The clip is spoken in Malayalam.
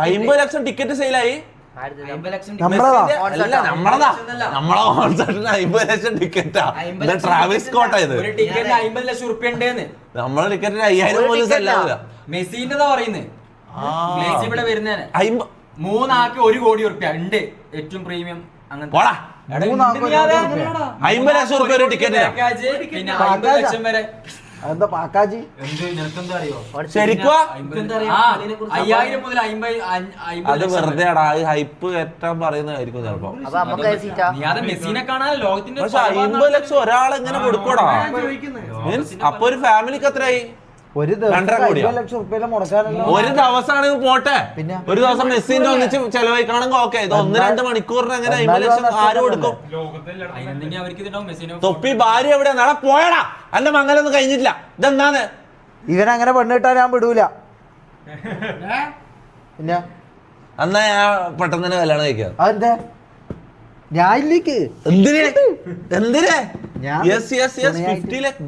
50 ലക്ഷം ടിക്കറ്റ് സെയിലായി. നമ്മളെ കോൺസെർട്ടിന് 50 ലക്ഷം ടിക്കറ്റാ. ട്രാവിസ് സ്കോട്ടാ ഇത്. ടിക്കറ്റ് 50 ലക്ഷം റുപ്യ ഉണ്ട്. നമ്മളെ ടിക്കറ്റിന് 5000 പോലും സെല്ലാവില്ല. മെസ്സിന്റെ പറയുന്നത് മെസ്സി ഇവിടെ വരുന്നതിന് 3 1 കോടി റുപ്യ ഉണ്ട്. ഏറ്റവും പ്രീമിയം അങ്ങനെ 50 ലക്ഷം റുപ്യ ഒരു ടിക്കറ്റ്. പിന്നെ 50 ലക്ഷം വരെ എന്താ പാക്കാജി നിനക്കെന്താ അറിയോ? ശരിക്കും 5000 മുതൽ 50 അത് വെറുതെ ഹൈപ്പ് കയറ്റാൻ പറയുന്നതായിരിക്കും ചിലപ്പോ. മെസ്സിനെ കാണാൻ ലോകത്തിന്റെ. പക്ഷെ 50 ലക്ഷം ഒരാളെങ്ങനെ കൊടുക്കൂടാ? മീൻസ് അപ്പൊ ഒരു ഫാമിലിക്ക് എത്രയായി? 2.5 കോടി. ഒരു ദിവസമാണെങ്കിൽ പോട്ടെ, ഒരു ദിവസം മെസ്സിന്റെ ഒന്നിച്ച് ചെലവഴിക്കണമെങ്കിൽ ഓക്കെ. ഇത് 1-2 മണിക്കൂറിന് എങ്ങനെ 50 ലക്ഷം ആര് കൊടുക്കും? തൊപ്പി ഭാര്യ എവിടെയാ? നാളെ പോയടാ, എന്റെ മംഗലൊന്നും കഴിഞ്ഞിട്ടില്ല. ഇതെന്താണ് ഇവനങ്ങനെ പെണ്ണിട്ടാ ഞാൻ വിടൂല. പിന്നെ എന്നാ ഞാൻ പെട്ടെന്ന് തന്നെ കല്യാണം കഴിക്കാം. അതെന്താ ഞാൻ ഇല്ലേക്ക് എന്തിനെ 50 ലക്ഷം